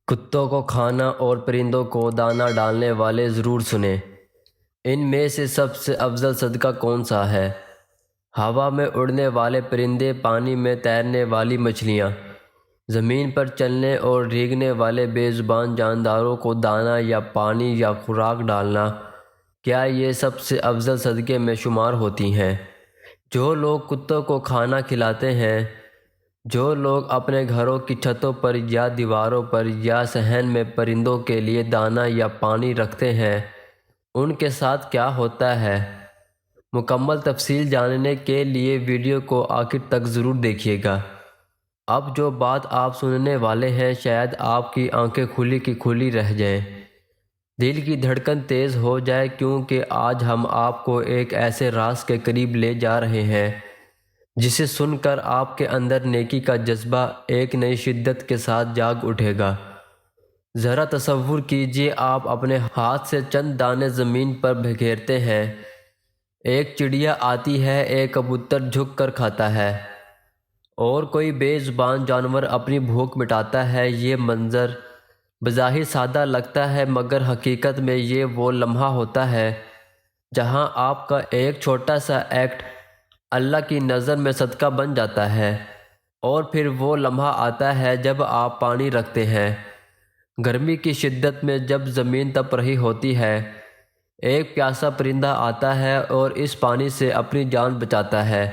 کتوں کو کھانا اور پرندوں کو دانہ ڈالنے والے ضرور سنیں۔ ان میں سے سب سے افضل صدقہ کون سا ہے؟ ہوا میں اڑنے والے پرندے، پانی میں تیرنے والی مچھلیاں، زمین پر چلنے اور رینگنے والے بے زبان جانداروں کو دانہ یا پانی یا خوراک ڈالنا، کیا یہ سب سے افضل صدقے میں شمار ہوتی ہیں؟ جو لوگ کتوں کو کھانا کھلاتے ہیں، جو لوگ اپنے گھروں کی چھتوں پر یا دیواروں پر یا صحن میں پرندوں کے لیے دانہ یا پانی رکھتے ہیں، ان کے ساتھ کیا ہوتا ہے؟ مکمل تفصیل جاننے کے لیے ویڈیو کو آخر تک ضرور دیکھیے گا۔ اب جو بات آپ سننے والے ہیں، شاید آپ کی آنکھیں کھلی کی کھلی رہ جائیں، دل کی دھڑکن تیز ہو جائے، کیونکہ آج ہم آپ کو ایک ایسے راز کے قریب لے جا رہے ہیں جسے سن کر آپ کے اندر نیکی کا جذبہ ایک نئی شدت کے ساتھ جاگ اٹھے گا۔ ذرا تصور کیجئے، آپ اپنے ہاتھ سے چند دانے زمین پر بکھیرتے ہیں، ایک چڑیا آتی ہے، ایک کبوتر جھک کر کھاتا ہے، اور کوئی بے زبان جانور اپنی بھوک مٹاتا ہے۔ یہ منظر بظاہر سادہ لگتا ہے، مگر حقیقت میں یہ وہ لمحہ ہوتا ہے جہاں آپ کا ایک چھوٹا سا ایکٹ اللہ کی نظر میں صدقہ بن جاتا ہے۔ اور پھر وہ لمحہ آتا ہے جب آپ پانی رکھتے ہیں۔ گرمی کی شدت میں جب زمین تپ رہی ہوتی ہے، ایک پیاسا پرندہ آتا ہے اور اس پانی سے اپنی جان بچاتا ہے۔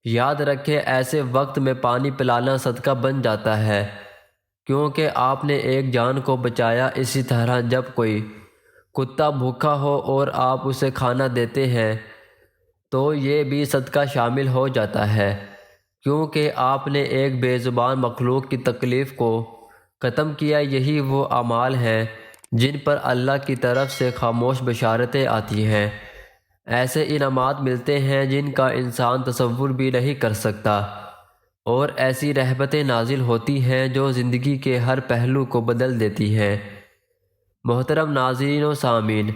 یاد رکھیں، ایسے وقت میں پانی پلانا صدقہ بن جاتا ہے، کیونکہ آپ نے ایک جان کو بچایا۔ اسی طرح جب کوئی کتا بھوکا ہو اور آپ اسے کھانا دیتے ہیں تو یہ بھی صدقہ شامل ہو جاتا ہے، کیونکہ آپ نے ایک بے زبان مخلوق کی تکلیف کو ختم کیا۔ یہی وہ اعمال ہیں جن پر اللہ کی طرف سے خاموش بشارتیں آتی ہیں، ایسے انعامات ملتے ہیں جن کا انسان تصور بھی نہیں کر سکتا، اور ایسی رحمتیں نازل ہوتی ہیں جو زندگی کے ہر پہلو کو بدل دیتی ہیں۔ محترم ناظرین و سامعین،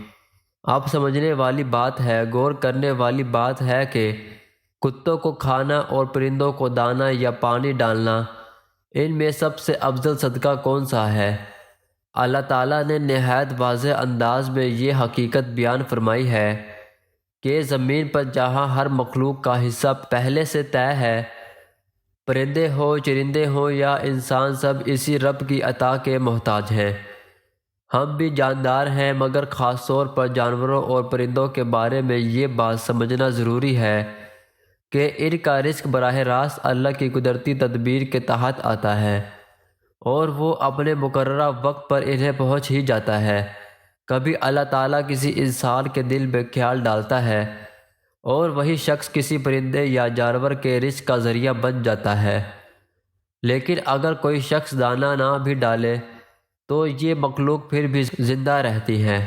اب سمجھنے والی بات ہے، غور کرنے والی بات ہے کہ کتوں کو کھانا اور پرندوں کو دانہ یا پانی ڈالنا، ان میں سب سے افضل صدقہ کون سا ہے؟ اللہ تعالیٰ نے نہایت واضح انداز میں یہ حقیقت بیان فرمائی ہے کہ زمین پر جہاں ہر مخلوق کا حصہ پہلے سے طے ہے، پرندے ہوں، چرندے ہوں یا انسان، سب اسی رب کی عطا کے محتاج ہیں۔ ہم بھی جاندار ہیں، مگر خاص طور پر جانوروں اور پرندوں کے بارے میں یہ بات سمجھنا ضروری ہے کہ ان کا رزق براہ راست اللہ کی قدرتی تدبیر کے تحت آتا ہے، اور وہ اپنے مقررہ وقت پر انہیں پہنچ ہی جاتا ہے۔ کبھی اللہ تعالیٰ کسی انسان کے دل میں خیال ڈالتا ہے اور وہی شخص کسی پرندے یا جانور کے رزق کا ذریعہ بن جاتا ہے، لیکن اگر کوئی شخص دانہ نہ بھی ڈالے تو یہ مخلوق پھر بھی زندہ رہتی ہے۔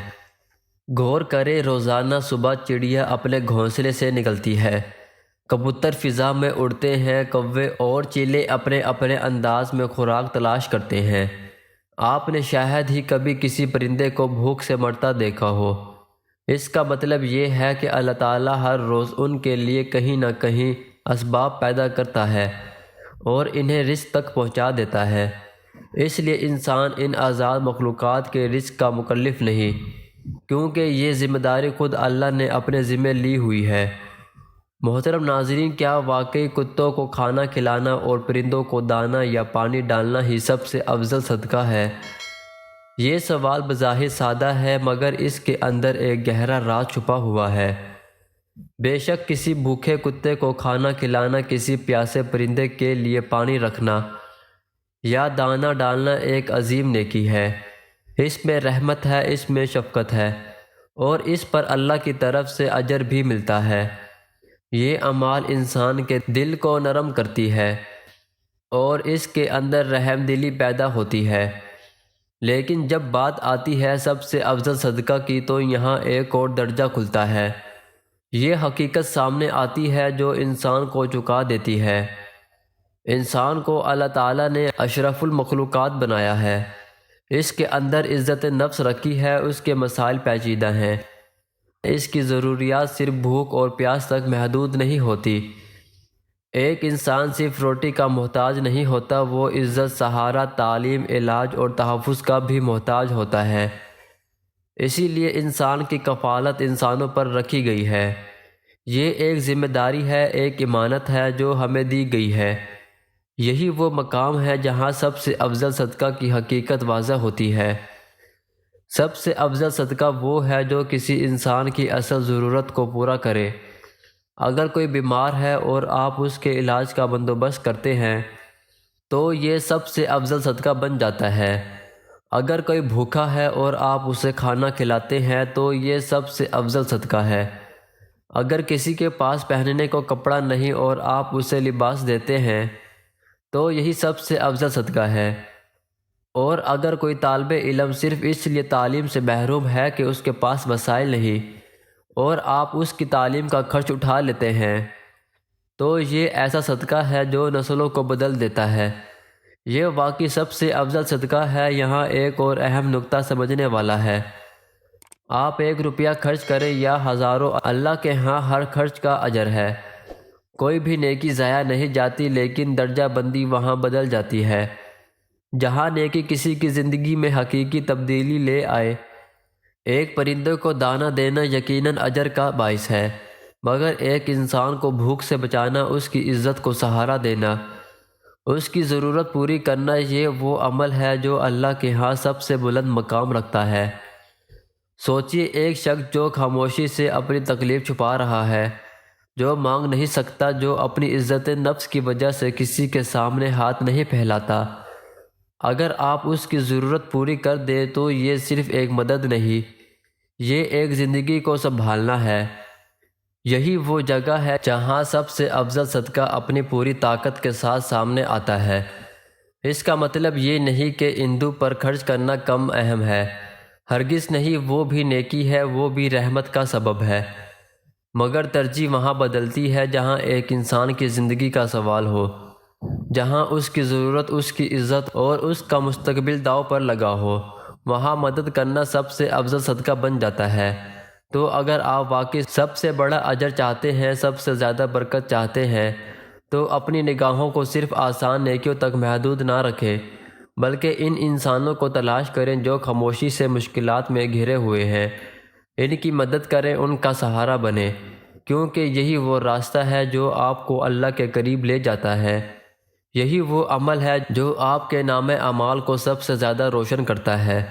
غور کریں، روزانہ صبح چڑیا اپنے گھونسلے سے نکلتی ہے، کبوتر فضا میں اڑتے ہیں، کوے اور چیلے اپنے اپنے انداز میں خوراک تلاش کرتے ہیں۔ آپ نے شاید ہی کبھی کسی پرندے کو بھوک سے مرتا دیکھا ہو۔ اس کا مطلب یہ ہے کہ اللہ تعالیٰ ہر روز ان کے لیے کہیں نہ کہیں اسباب پیدا کرتا ہے اور انہیں رزق تک پہنچا دیتا ہے۔ اس لیے انسان ان آزاد مخلوقات کے رزق کا مکلف نہیں، کیونکہ یہ ذمہ داری خود اللہ نے اپنے ذمہ لی ہوئی ہے۔ محترم ناظرین، کیا واقعی کتوں کو کھانا کھلانا اور پرندوں کو دانہ یا پانی ڈالنا ہی سب سے افضل صدقہ ہے؟ یہ سوال بظاہر سادہ ہے، مگر اس کے اندر ایک گہرا راز چھپا ہوا ہے۔ بے شک کسی بھوکے کتے کو کھانا کھلانا، کسی پیاسے پرندے کے لیے پانی رکھنا یا دانہ ڈالنا ایک عظیم نیکی ہے۔ اس میں رحمت ہے، اس میں شفقت ہے، اور اس پر اللہ کی طرف سے اجر بھی ملتا ہے۔ یہ اعمال انسان کے دل کو نرم کرتی ہے اور اس کے اندر رحم دلی پیدا ہوتی ہے۔ لیکن جب بات آتی ہے سب سے افضل صدقہ کی، تو یہاں ایک اور درجہ کھلتا ہے۔ یہ حقیقت سامنے آتی ہے جو انسان کو چکا دیتی ہے۔ انسان کو اللہ تعالیٰ نے اشرف المخلوقات بنایا ہے، اس کے اندر عزت نفس رکھی ہے، اس کے مسائل پیچیدہ ہیں، اس کی ضروریات صرف بھوک اور پیاس تک محدود نہیں ہوتی۔ ایک انسان صرف روٹی کا محتاج نہیں ہوتا، وہ عزت، سہارا، تعلیم، علاج اور تحفظ کا بھی محتاج ہوتا ہے۔ اسی لیے انسان کی کفالت انسانوں پر رکھی گئی ہے۔ یہ ایک ذمہ داری ہے، ایک امانت ہے جو ہمیں دی گئی ہے۔ یہی وہ مقام ہے جہاں سب سے افضل صدقہ کی حقیقت واضح ہوتی ہے۔ سب سے افضل صدقہ وہ ہے جو کسی انسان کی اصل ضرورت کو پورا کرے۔ اگر کوئی بیمار ہے اور آپ اس کے علاج کا بندوبست کرتے ہیں تو یہ سب سے افضل صدقہ بن جاتا ہے۔ اگر کوئی بھوکا ہے اور آپ اسے کھانا کھلاتے ہیں تو یہ سب سے افضل صدقہ ہے۔ اگر کسی کے پاس پہننے کو کپڑا نہیں اور آپ اسے لباس دیتے ہیں تو یہی سب سے افضل صدقہ ہے۔ اور اگر کوئی طالب علم صرف اس لیے تعلیم سے محروم ہے کہ اس کے پاس وسائل نہیں اور آپ اس کی تعلیم کا خرچ اٹھا لیتے ہیں تو یہ ایسا صدقہ ہے جو نسلوں کو بدل دیتا ہے۔ یہ واقعی سب سے افضل صدقہ ہے۔ یہاں ایک اور اہم نکتہ سمجھنے والا ہے۔ آپ 1 روپیہ خرچ کریں یا ہزاروں، اللہ کے ہاں ہر خرچ کا اجر ہے۔ کوئی بھی نیکی ضائع نہیں جاتی، لیکن درجہ بندی وہاں بدل جاتی ہے جہاں نیکی کسی کی زندگی میں حقیقی تبدیلی لے آئے۔ ایک پرندے کو دانہ دینا یقیناً اجر کا باعث ہے، مگر ایک انسان کو بھوک سے بچانا، اس کی عزت کو سہارا دینا، اس کی ضرورت پوری کرنا، یہ وہ عمل ہے جو اللہ کے ہاں سب سے بلند مقام رکھتا ہے۔ سوچئے، ایک شخص جو خاموشی سے اپنی تکلیف چھپا رہا ہے، جو مانگ نہیں سکتا، جو اپنی عزت نفس کی وجہ سے کسی کے سامنے ہاتھ نہیں پھیلاتا، اگر آپ اس کی ضرورت پوری کر دیں تو یہ صرف ایک مدد نہیں، یہ ایک زندگی کو سنبھالنا ہے۔ یہی وہ جگہ ہے جہاں سب سے افضل صدقہ اپنی پوری طاقت کے ساتھ سامنے آتا ہے۔ اس کا مطلب یہ نہیں کہ اندو پر خرچ کرنا کم اہم ہے، ہرگز نہیں، وہ بھی نیکی ہے، وہ بھی رحمت کا سبب ہے، مگر ترجیح وہاں بدلتی ہے جہاں ایک انسان کی زندگی کا سوال ہو، جہاں اس کی ضرورت، اس کی عزت اور اس کا مستقبل داؤ پر لگا ہو، وہاں مدد کرنا سب سے افضل صدقہ بن جاتا ہے۔ تو اگر آپ واقعی سب سے بڑا اجر چاہتے ہیں، سب سے زیادہ برکت چاہتے ہیں، تو اپنی نگاہوں کو صرف آسان نیکیوں تک محدود نہ رکھیں، بلکہ ان انسانوں کو تلاش کریں جو خاموشی سے مشکلات میں گھرے ہوئے ہیں۔ ان کی مدد کریں، ان کا سہارا بنیں، کیونکہ یہی وہ راستہ ہے جو آپ کو اللہ کے قریب لے جاتا ہے۔ یہی وہ عمل ہے جو آپ کے نامہ اعمال کو سب سے زیادہ روشن کرتا ہے۔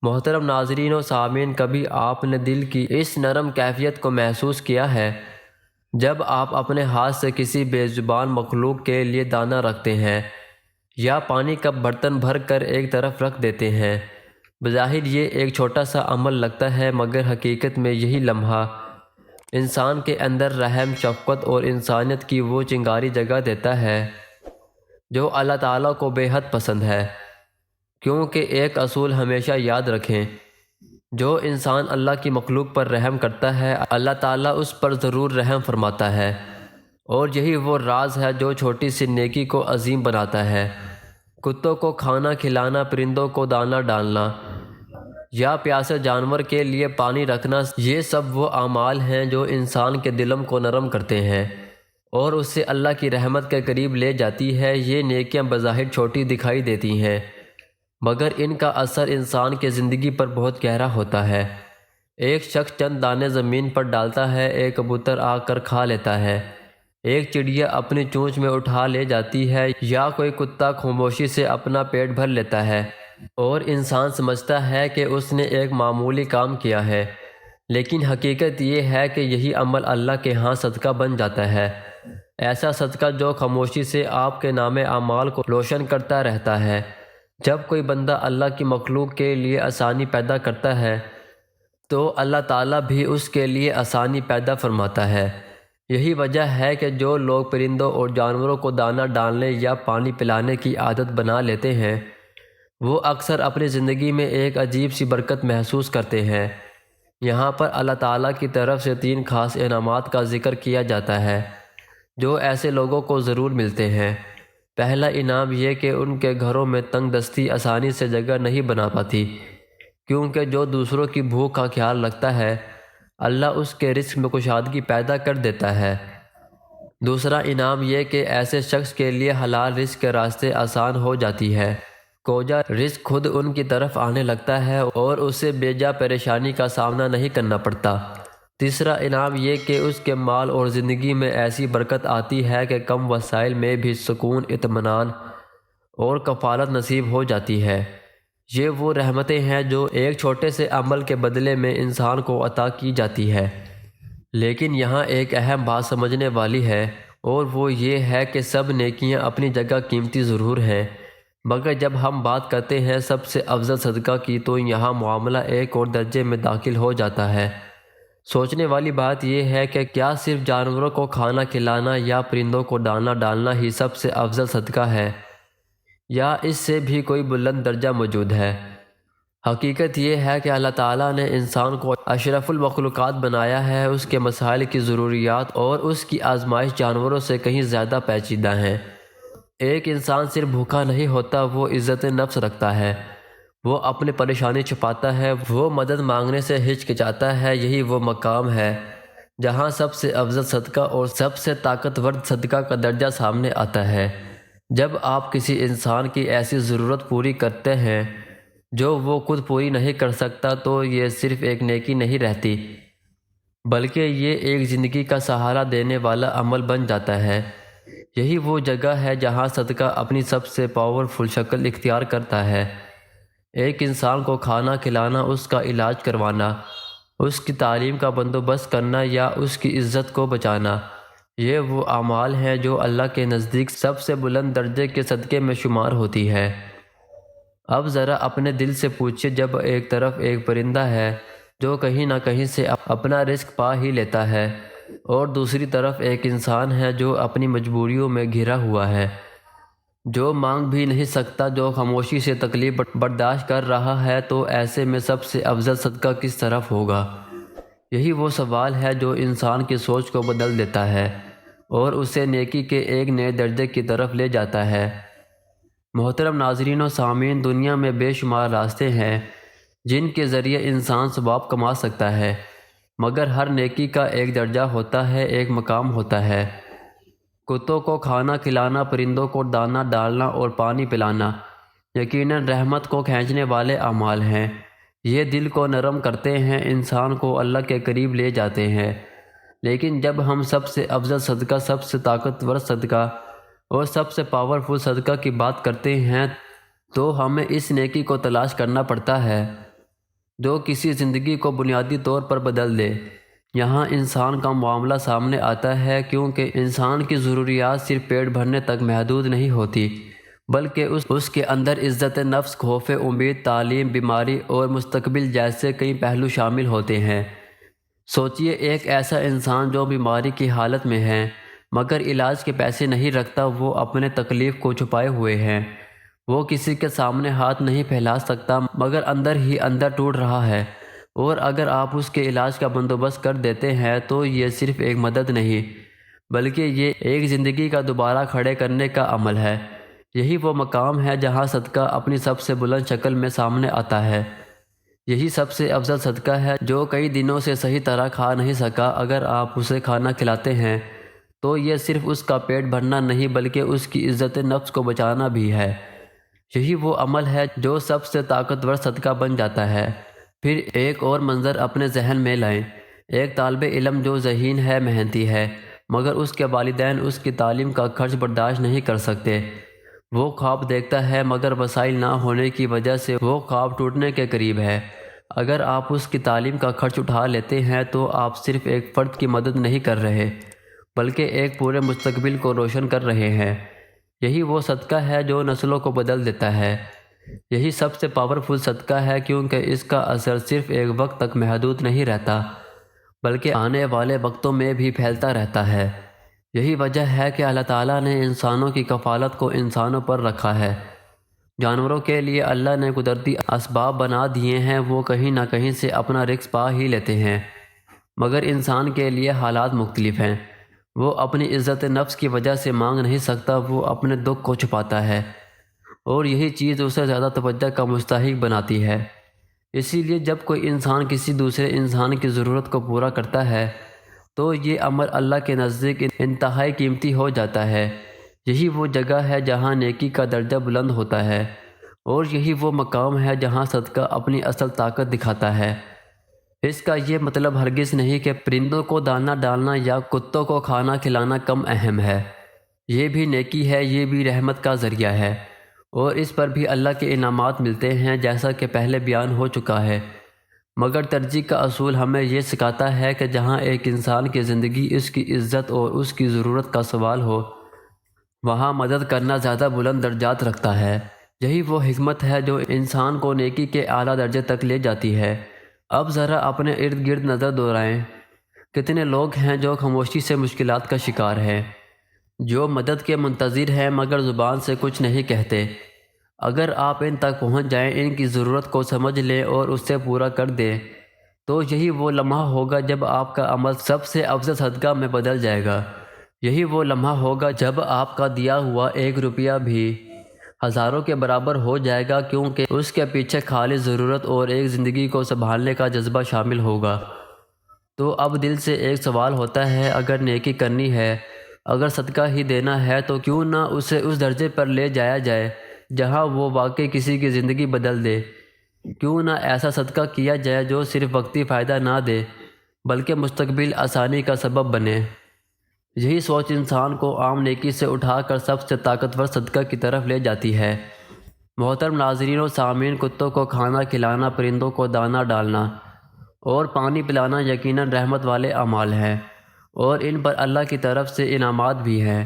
محترم ناظرین و سامعین، کبھی آپ نے دل کی اس نرم کیفیت کو محسوس کیا ہے جب آپ اپنے ہاتھ سے کسی بے زبان مخلوق کے لیے دانہ رکھتے ہیں یا پانی کا برتن بھر کر ایک طرف رکھ دیتے ہیں؟ بظاہر یہ ایک چھوٹا سا عمل لگتا ہے، مگر حقیقت میں یہی لمحہ انسان کے اندر رحم، شفقت اور انسانیت کی وہ چنگاری جگہ دیتا ہے جو اللہ تعالیٰ کو بے حد پسند ہے۔ کیونکہ ایک اصول ہمیشہ یاد رکھیں، جو انسان اللہ کی مخلوق پر رحم کرتا ہے، اللہ تعالیٰ اس پر ضرور رحم فرماتا ہے، اور یہی وہ راز ہے جو چھوٹی سی نیکی کو عظیم بناتا ہے۔ کتوں کو کھانا کھلانا، پرندوں کو دانہ ڈالنا یا پیاسے جانور کے لیے پانی رکھنا، یہ سب وہ اعمال ہیں جو انسان کے دلوں کو نرم کرتے ہیں اور اسے اللہ کی رحمت کے قریب لے جاتی ہے۔ یہ نیکیاں بظاہر چھوٹی دکھائی دیتی ہیں، مگر ان کا اثر انسان کی زندگی پر بہت گہرا ہوتا ہے۔ ایک شخص چند دانے زمین پر ڈالتا ہے، ایک کبوتر آ کر کھا لیتا ہے، ایک چڑیا اپنی چونچ میں اٹھا لے جاتی ہے، یا کوئی کتا خاموشی سے اپنا پیٹ بھر لیتا ہے، اور انسان سمجھتا ہے کہ اس نے ایک معمولی کام کیا ہے، لیکن حقیقت یہ ہے کہ یہی عمل اللہ کے ہاں صدقہ بن جاتا ہے۔ ایسا صدقہ جو خاموشی سے آپ کے نامہ اعمال کو روشن کرتا رہتا ہے۔ جب کوئی بندہ اللہ کی مخلوق کے لیے آسانی پیدا کرتا ہے تو اللہ تعالیٰ بھی اس کے لیے آسانی پیدا فرماتا ہے۔ یہی وجہ ہے کہ جو لوگ پرندوں اور جانوروں کو دانہ ڈالنے یا پانی پلانے کی عادت بنا لیتے ہیں، وہ اکثر اپنی زندگی میں ایک عجیب سی برکت محسوس کرتے ہیں۔ یہاں پر اللہ تعالیٰ کی طرف سے 3 خاص انعامات کا ذکر کیا جاتا ہے جو ایسے لوگوں کو ضرور ملتے ہیں۔ پہلا انعام یہ کہ ان کے گھروں میں تنگ دستی آسانی سے جگہ نہیں بنا پاتی، کیونکہ جو دوسروں کی بھوک کا خیال رکھتا ہے، اللہ اس کے رزق میں کشادگی پیدا کر دیتا ہے۔ دوسرا انعام یہ کہ ایسے شخص کے لیے حلال رزق کے راستے آسان ہو جاتی ہے۔ کوجا رزق خود ان کی طرف آنے لگتا ہے اور اسے بے جا پریشانی کا سامنا نہیں کرنا پڑتا۔ تیسرا انعام یہ کہ اس کے مال اور زندگی میں ایسی برکت آتی ہے کہ کم وسائل میں بھی سکون، اطمینان اور کفالت نصیب ہو جاتی ہے۔ یہ وہ رحمتیں ہیں جو ایک چھوٹے سے عمل کے بدلے میں انسان کو عطا کی جاتی ہے۔ لیکن یہاں ایک اہم بات سمجھنے والی ہے، اور وہ یہ ہے کہ سب نیکیاں اپنی جگہ قیمتی ضرور ہیں، مگر جب ہم بات کرتے ہیں سب سے افضل صدقہ کی تو یہاں معاملہ ایک اور درجے میں داخل ہو جاتا ہے۔ سوچنے والی بات یہ ہے کہ کیا صرف جانوروں کو کھانا کھلانا یا پرندوں کو دانا ڈالنا ہی سب سے افضل صدقہ ہے، یا اس سے بھی کوئی بلند درجہ موجود ہے؟ حقیقت یہ ہے کہ اللہ تعالیٰ نے انسان کو اشرف المخلوقات بنایا ہے۔ اس کے مسائل کی ضروریات اور اس کی آزمائش جانوروں سے کہیں زیادہ پیچیدہ ہیں۔ ایک انسان صرف بھوکا نہیں ہوتا، وہ عزت نفس رکھتا ہے، وہ اپنی پریشانی چھپاتا ہے، وہ مدد مانگنے سے ہچکچاتا ہے۔ یہی وہ مقام ہے جہاں سب سے افضل صدقہ اور سب سے طاقتور صدقہ کا درجہ سامنے آتا ہے۔ جب آپ کسی انسان کی ایسی ضرورت پوری کرتے ہیں جو وہ خود پوری نہیں کر سکتا تو یہ صرف ایک نیکی نہیں رہتی، بلکہ یہ ایک زندگی کا سہارا دینے والا عمل بن جاتا ہے۔ یہی وہ جگہ ہے جہاں صدقہ اپنی سب سے پاورفل شکل اختیار کرتا ہے۔ ایک انسان کو کھانا کھلانا، اس کا علاج کروانا، اس کی تعلیم کا بندوبست کرنا یا اس کی عزت کو بچانا، یہ وہ اعمال ہیں جو اللہ کے نزدیک سب سے بلند درجے کے صدقے میں شمار ہوتی ہے۔ اب ذرا اپنے دل سے پوچھئے، جب ایک طرف ایک پرندہ ہے جو کہیں نہ کہیں سے اپنا رزق پا ہی لیتا ہے، اور دوسری طرف ایک انسان ہے جو اپنی مجبوریوں میں گھرا ہوا ہے، جو مانگ بھی نہیں سکتا، جو خاموشی سے تکلیف برداشت کر رہا ہے، تو ایسے میں سب سے افضل صدقہ کس طرف ہوگا؟ یہی وہ سوال ہے جو انسان کی سوچ کو بدل دیتا ہے اور اسے نیکی کے ایک نئے درجے کی طرف لے جاتا ہے۔ محترم ناظرین و سامعین، دنیا میں بے شمار راستے ہیں جن کے ذریعے انسان ثواب کما سکتا ہے، مگر ہر نیکی کا ایک درجہ ہوتا ہے، ایک مقام ہوتا ہے۔ کتوں کو کھانا کھلانا، پرندوں کو دانہ ڈالنا اور پانی پلانا یقیناً رحمت کو کھینچنے والے اعمال ہیں۔ یہ دل کو نرم کرتے ہیں، انسان کو اللہ کے قریب لے جاتے ہیں۔ لیکن جب ہم سب سے افضل صدقہ، سب سے طاقتور صدقہ اور سب سے پاورفل صدقہ کی بات کرتے ہیں تو ہمیں اس نیکی کو تلاش کرنا پڑتا ہے جو کسی زندگی کو بنیادی طور پر بدل دے۔ یہاں انسان کا معاملہ سامنے آتا ہے، کیونکہ انسان کی ضروریات صرف پیٹ بھرنے تک محدود نہیں ہوتی، بلکہ اس کے اندر عزت نفس، خوف امید، تعلیم، بیماری اور مستقبل جیسے کئی پہلو شامل ہوتے ہیں۔ سوچئے، ایک ایسا انسان جو بیماری کی حالت میں ہے مگر علاج کے پیسے نہیں رکھتا، وہ اپنے تکلیف کو چھپائے ہوئے ہے، وہ کسی کے سامنے ہاتھ نہیں پھیلا سکتا مگر اندر ہی اندر ٹوٹ رہا ہے، اور اگر آپ اس کے علاج کا بندوبست کر دیتے ہیں تو یہ صرف ایک مدد نہیں بلکہ یہ ایک زندگی کا دوبارہ کھڑے کرنے کا عمل ہے۔ یہی وہ مقام ہے جہاں صدقہ اپنی سب سے بلند شکل میں سامنے آتا ہے۔ یہی سب سے افضل صدقہ ہے جو کئی دنوں سے صحیح طرح کھا نہیں سکا، اگر آپ اسے کھانا کھلاتے ہیں تو یہ صرف اس کا پیٹ بھرنا نہیں بلکہ اس کی عزت نفس کو بچانا بھی ہے۔ یہی وہ عمل ہے جو سب سے طاقتور صدقہ بن جاتا ہے۔ پھر ایک اور منظر اپنے ذہن میں لائیں، ایک طالب علم جو ذہین ہے، محنتی ہے، مگر اس کے والدین اس کی تعلیم کا خرچ برداشت نہیں کر سکتے۔ وہ خواب دیکھتا ہے مگر وسائل نہ ہونے کی وجہ سے وہ خواب ٹوٹنے کے قریب ہے۔ اگر آپ اس کی تعلیم کا خرچ اٹھا لیتے ہیں تو آپ صرف ایک فرد کی مدد نہیں کر رہے بلکہ ایک پورے مستقبل کو روشن کر رہے ہیں۔ یہی وہ صدقہ ہے جو نسلوں کو بدل دیتا ہے۔ یہی سب سے پاورفل صدقہ ہے، کیونکہ اس کا اثر صرف ایک وقت تک محدود نہیں رہتا بلکہ آنے والے وقتوں میں بھی پھیلتا رہتا ہے۔ یہی وجہ ہے کہ اللہ تعالیٰ نے انسانوں کی کفالت کو انسانوں پر رکھا ہے۔ جانوروں کے لیے اللہ نے قدرتی اسباب بنا دیے ہیں، وہ کہیں نہ کہیں سے اپنا رزق پا ہی لیتے ہیں، مگر انسان کے لیے حالات مختلف ہیں۔ وہ اپنی عزت نفس کی وجہ سے مانگ نہیں سکتا، وہ اپنے دکھ کو چھپاتا ہے، اور یہی چیز اسے زیادہ توجہ کا مستحق بناتی ہے۔ اسی لیے جب کوئی انسان کسی دوسرے انسان کی ضرورت کو پورا کرتا ہے تو یہ عمل اللہ کے نزدیک انتہائی قیمتی ہو جاتا ہے۔ یہی وہ جگہ ہے جہاں نیکی کا درجہ بلند ہوتا ہے، اور یہی وہ مقام ہے جہاں صدقہ اپنی اصل طاقت دکھاتا ہے۔ اس کا یہ مطلب ہرگز نہیں کہ پرندوں کو دانہ ڈالنا یا کتوں کو کھانا کھلانا کم اہم ہے۔ یہ بھی نیکی ہے، یہ بھی رحمت کا ذریعہ ہے، اور اس پر بھی اللہ کے انعامات ملتے ہیں، جیسا کہ پہلے بیان ہو چکا ہے۔ مگر ترجیح کا اصول ہمیں یہ سکھاتا ہے کہ جہاں ایک انسان کی زندگی اس کی عزت اور اس کی ضرورت کا سوال ہو، وہاں مدد کرنا زیادہ بلند درجات رکھتا ہے۔ یہی وہ حکمت ہے جو انسان کو نیکی کے اعلیٰ درجے تک لے جاتی ہے۔ اب ذرا اپنے ارد گرد نظر دوڑائیں، کتنے لوگ ہیں جو خاموشی سے مشکلات کا شکار ہیں، جو مدد کے منتظر ہیں مگر زبان سے کچھ نہیں کہتے۔ اگر آپ ان تک پہنچ جائیں، ان کی ضرورت کو سمجھ لیں اور اس سے پورا کر دیں، تو یہی وہ لمحہ ہوگا جب آپ کا عمل سب سے افضل صدقہ میں بدل جائے گا۔ یہی وہ لمحہ ہوگا جب آپ کا دیا ہوا 1 روپیہ بھی ہزاروں کے برابر ہو جائے گا، کیونکہ اس کے پیچھے خالص ضرورت اور ایک زندگی کو سنبھالنے کا جذبہ شامل ہوگا۔ تو اب دل سے ایک سوال ہوتا ہے، اگر نیکی کرنی ہے، اگر صدقہ ہی دینا ہے، تو کیوں نہ اسے اس درجے پر لے جایا جائے جہاں وہ واقعی کسی کی زندگی بدل دے؟ کیوں نہ ایسا صدقہ کیا جائے جو صرف وقتی فائدہ نہ دے بلکہ مستقبل آسانی کا سبب بنے؟ یہی سوچ انسان کو عام نیکی سے اٹھا کر سب سے طاقتور صدقہ کی طرف لے جاتی ہے۔ محترم ناظرین و سامعین، کتوں کو کھانا کھلانا، پرندوں کو دانہ ڈالنا اور پانی پلانا یقیناً رحمت والے اعمال ہیں، اور ان پر اللہ کی طرف سے انعامات بھی ہیں۔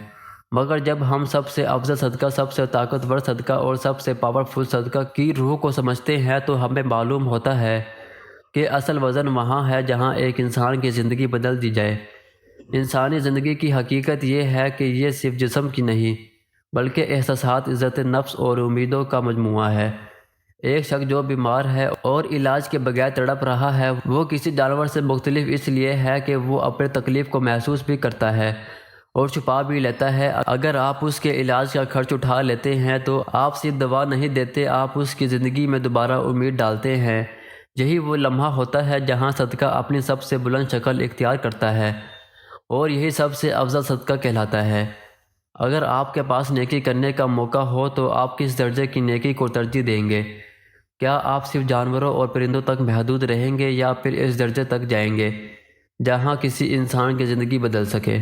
مگر جب ہم سب سے افضل صدقہ، سب سے طاقتور صدقہ اور سب سے پاورفل صدقہ کی روح کو سمجھتے ہیں، تو ہمیں معلوم ہوتا ہے کہ اصل وزن وہاں ہے جہاں ایک انسان کی زندگی بدل دی جائے۔ انسانی زندگی کی حقیقت یہ ہے کہ یہ صرف جسم کی نہیں بلکہ احساسات، عزت نفس اور امیدوں کا مجموعہ ہے۔ ایک شخص جو بیمار ہے اور علاج کے بغیر تڑپ رہا ہے، وہ کسی جانور سے مختلف اس لیے ہے کہ وہ اپنے تکلیف کو محسوس بھی کرتا ہے اور چھپا بھی لیتا ہے۔ اگر آپ اس کے علاج کا خرچ اٹھا لیتے ہیں تو آپ صرف دوا نہیں دیتے، آپ اس کی زندگی میں دوبارہ امید ڈالتے ہیں۔ یہی وہ لمحہ ہوتا ہے جہاں صدقہ اپنی سب سے بلند شکل اختیار کرتا ہے، اور یہی سب سے افضل صدقہ کہلاتا ہے۔ اگر آپ کے پاس نیکی کرنے کا موقع ہو تو آپ کس درجے کی نیکی کو ترجیح دیں گے؟ کیا آپ صرف جانوروں اور پرندوں تک محدود رہیں گے، یا پھر اس درجے تک جائیں گے جہاں کسی انسان کی زندگی بدل سکے؟